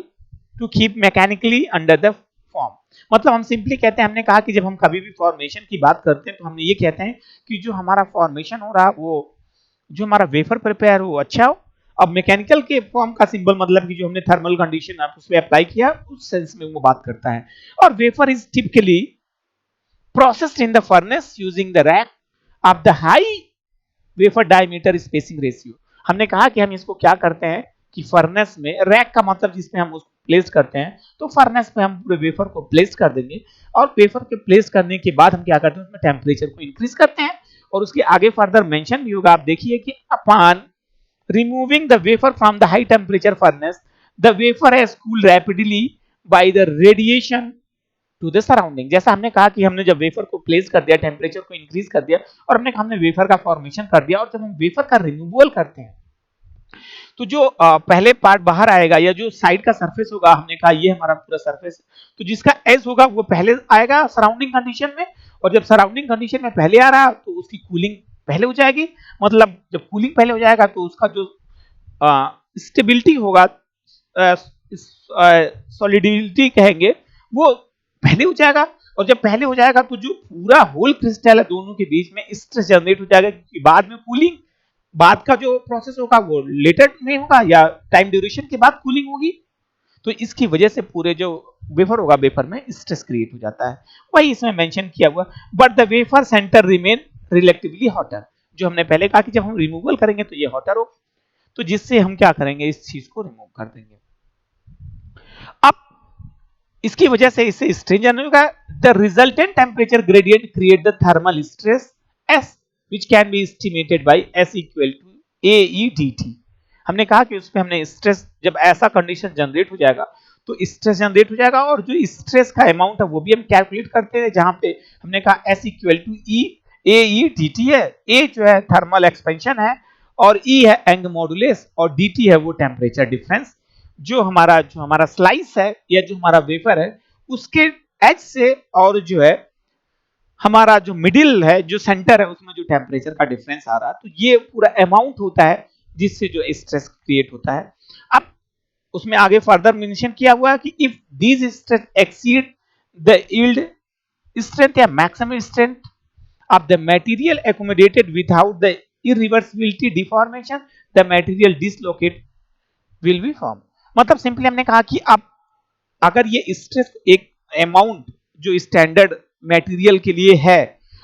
to keep mechanically under the form. मतलब हम सिंपली कहते हैं, हमने कहा कि जब हम कभी भी फॉर्मेशन की बात करते हैं तो हमने ये कहते हैं कि जो हमारा फॉर्मेशन हो रहा, वो जो हमारा वेफर प्रिपेयर हो अच्छा हो। अब मैकेनिकल के फॉर्म का सिंबल मतलब कि जो हमने थर्मल कंडीशन आप उसमें अप्लाई किया, उस सेंस में वो बात करता है। और wafer is typically processed in the furnace using the rack of the high wafer diameter spacing ratio. हमने कहा कि हम इसको क्या करते हैं कि फर्नेस में, रैक का मतलब जिसमें हम उसको प्लेस करते हैं, तो फर्नेस में हम पूरे वेफर को प्लेस कर देंगे, और वेफर के प्लेस करने के बाद हम क्या करते हैं, उसमें टेम्परेचर को इंक्रीज करते हैं, और उसके आगे फर्दर मेंशन भी होगा, आप देखिए कि upon removing the wafer from the high temperature furnace, the wafer has cooled rapidly by the radiation to the surrounding. जैसा हमने कहा कि हमने जब वेफर को प्लेस कर दिया, टेम्परेचर को इंक्रीज कर दिया, और हमने वेफर का फॉर्मेशन कर दिया, और जब हम वेफर का रिमूवल करते हैं तो जो पहले पार्ट बाहर आएगा, या जो साइड का सरफेस होगा, हमने कहा ये हमारा पूरा सरफेस, तो जिसका एज होगा वो पहले आएगा सराउंडिंग कंडीशन में, और जब सराउंडिंग कंडीशन में पहले आ रहा तो उसकी कूलिंग पहले हो जाएगी। मतलब जब कूलिंग पहले हो जाएगा तो उसका जो स्टेबिलिटी होगा, सॉलिडिटी कहेंगे, वो पहले हो जाएगा, और जब पहले हो जाएगा तो जो पूरा होल क्रिस्टल है दोनों के बीच में स्ट्रेस जनरेट हो जाएगा, क्योंकि बाद में कूलिंग, बाद का जो प्रोसेस होगा वो लेटर में होगा, या टाइम ड्यूरेशन के बाद कूलिंग होगी, तो इसकी वजह से पूरे जो वेफर होगा, वेफर में स्ट्रेस क्रिएट हो जाता है। वही इसमें मेंशन किया हुआ, but the wafer centre remain relatively hotter. जो हमने पहले कहा कि जब हम रिमूवल करेंगे तो ये हॉटर हो, तो जिससे हम क्या करेंगे, इस चीज को रिमूव कर देंगे। अब इसकी वजह से इससे स्ट्रेन जनरेट होगा, the resultant temperature gradient create the thermal stress S which can be estimated by S equal to AEDT। हमने कहा कि उसमें हमने स्ट्रेस, जब ऐसा कंडीशन जनरेट हो जाएगा तो स्ट्रेस जनरेट हो जाएगा, और जो स्ट्रेस का अमाउंट है वो भी हम कैलकुलेट करते हैं, जहां पे हमने कहा S equal to E AEDT है। A जो है थर्मल एक्सपेंशन है, और E है एंग मॉडुलस, और DT है वो टेम्परेचर डिफरेंस। जो हमारा स्लाइस है, या जो हमारा वेफर है, उसके एज से और जो है हमारा जो मिडिल है, जो सेंटर है, उसमें जो टेम्परेचर का डिफरेंस आ रहा है, तो ये पूरा अमाउंट होता है जिससे जो स्ट्रेस क्रिएट होता है। अब उसमें आगे फर्दर मेंशन किया हुआ है कि if these stress exceed the yield strength या maximum strength of the material accommodated without the irreversibility deformation, the material dislocate will be formed। मतलब सिंपली हमने कहा कि अब अगर ये स्ट्रेस एक अमाउंट जो स्टैंडर्ड मटेरियल के लिए है,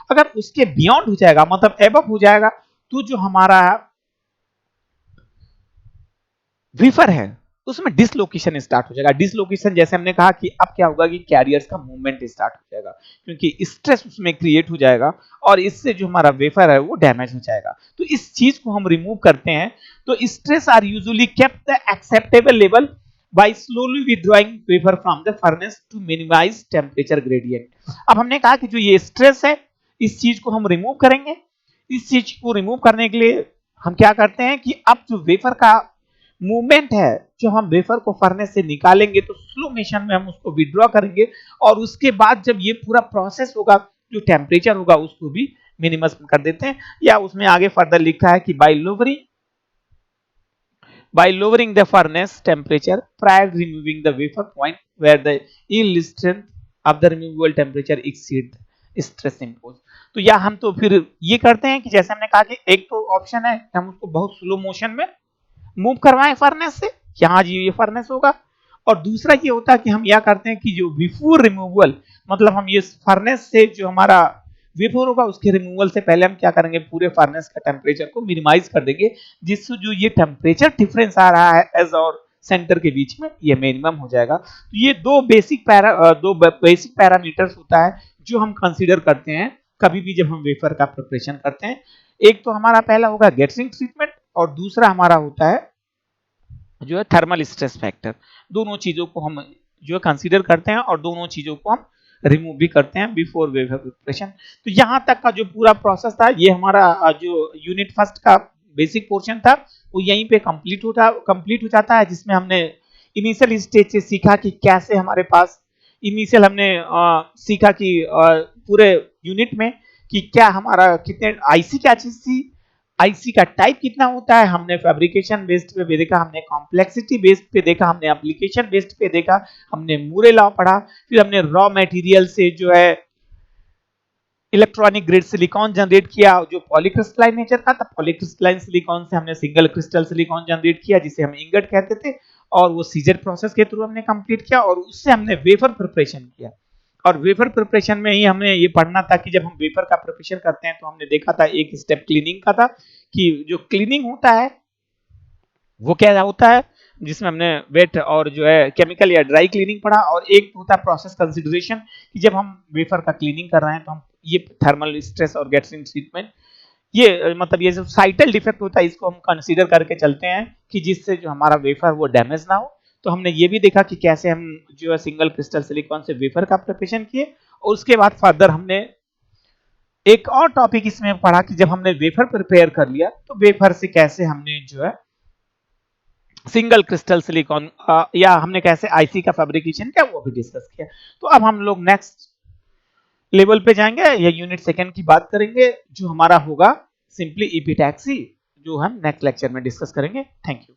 अगर उसके बियॉन्ड हो जाएगा, मतलब एबव हो जाएगा, तो जो हमारा वेफर है उसमें डिसलोकेशन स्टार्ट हो जाएगा। डिसलोकेशन जैसे हमने कहा कि अब क्या होगा कि कैरियर्स का मूवमेंट स्टार्ट हो जाएगा, क्योंकि स्ट्रेस उसमें क्रिएट हो जाएगा और इससे जो हमारा वेफर है वो डैमेज हो जाएगा। तो इस चीज को हम रिमूव करते हैं। तो stress are usually kept the acceptable level by slowly withdrawing wafer from the furnace to minimise temperature gradient. अब हमने कहा कि जो ये स्ट्रेस है इस चीज को हम रिमूव करेंगे। इस चीज को रिमूव करने के लिए हम क्या करते हैं कि अब जो वेफर का मूवमेंट है, जो हम वेफर को फर्नेस से निकालेंगे तो स्लो मोशन में हम उसको विड्रॉ करेंगे और उसके बाद जब ये पूरा प्रोसेस होगा जो टेम्परेचर होगा उसको भी मिनिमस कर देते हैं। या उसमें आगे फर्दर लिखा है कि by lowering the furnace temperature prior to removing the wafer point where the yield strength of the removable temperature exceed stress imposed। तो या हम तो फिर ये करते हैं कि जैसे हमने कहा कि एक तो ऑप्शन है हम उसको बहुत स्लो मोशन में मूव करवाएं फर्नेस से, यहाँ जी ये फर्नेस होगा। और दूसरा ये होता है कि हम यह करते हैं कि जो बिफोर रिमूवल, मतलब हम ये फर्नेस से जो हमारा वेपर होगा उसके रिमूवल से पहले हम क्या करेंगे, पूरे फर्नेस का टेम्परेचर को मिनिमाइज कर देंगे, जिससे जो ये टेम्परेचर डिफरेंस आ रहा है एज और सेंटर के बीच में ये मिनिमम हो जाएगा। तो ये दो बेसिक पैरामीटर्स होता है जो हम कंसीडर करते हैं कभी भी जब हम वेफर का प्रिपरेशन करते हैं। एक तो हमारा पहला होगा गेटरिंग ट्रीटमेंट और दूसरा हमारा होता है जो है थर्मल स्ट्रेस फैक्टर। दोनों चीजों को हम जो है कंसीडर करते हैं और दोनों चीजों को हम रिमूव भी करते हैं बिफोर वेफर प्रिपरेशन। तो यहाँ तक का जो पूरा प्रोसेस था ये हमारा जो यूनिट फर्स्ट का बेसिक पोर्शन था वो यहीं पे कंप्लीट हो जाता है, जिसमें हमने इनिशियल स्टेज से सीखा कि कैसे हमारे पास इनिशियल हमने सीखा कि पूरे यूनिट में कि क्या हमारा कितने आईसी क्या चीज थी, आईसी का टाइप कितना होता है, हमने फैब्रिकेशन बेस्ड पे भी देखा, हमने कॉम्प्लेक्सिटी बेस्ड पे देखा, हमने एप्लीकेशन बेस्ड पे देखा, हमने मूरे लॉ पढ़ा, फिर हमने रॉ मटेरियल से जो है इलेक्ट्रॉनिक ग्रेड सिलिकॉन जनरेट किया जो पॉलीक्रिस्टलाइन नेचर का था। पॉलीक्रिस्टलाइन सिलिकॉन से हमने सिंगल क्रिस्टल सिलिकॉन जनरेट किया जिसे हम इंगट कहते थे, और वो सीजर प्रोसेस के थ्रू हमने कंप्लीट किया और उससे हमने वेफर प्रिपरेशन किया। और वेफर प्रिपरेशन में ही हमने ये पढ़ना था कि जब हम वेफर का प्रिपरेशन करते हैं तो हमने देखा था एक स्टेप क्लीनिंग का था कि जो क्लीनिंग होता है वो क्या होता है, जिसमें हमने वेट और जो है केमिकल या ड्राई क्लीनिंग पढ़ा, और एक होता है प्रोसेस कंसिडरेशन कि जब हम वेफर का क्लीनिंग कर रहे हैं तो हम ये थर्मल स्ट्रेस और गेटरिंग ट्रीटमेंट ये मतलब ये जो साइटल डिफेक्ट होता है इसको हम कंसीडर करके चलते हैं कि जिससे जो हमारा वेफर वो डैमेज ना हो। तो हमने ये भी देखा कि कैसे हम जो है सिंगल क्रिस्टल सिलिकॉन से वेफर का प्रिपरेशन किए, और उसके बाद फर्दर हमने एक और टॉपिक इसमें पढ़ा कि जब हमने वेफर प्रिपेयर कर लिया तो वेफर से कैसे हमने जो है सिंगल क्रिस्टल सिलिकॉन या हमने कैसे आईसी का फैब्रिकेशन किया वो भी डिस्कस किया। तो अब हम लोग नेक्स्ट लेवल पे जाएंगे या यूनिट सेकंड की बात करेंगे जो हमारा होगा सिंपली इपिटैक्सी, जो हम नेक्स्ट लेक्चर में डिस्कस करेंगे। Thank you.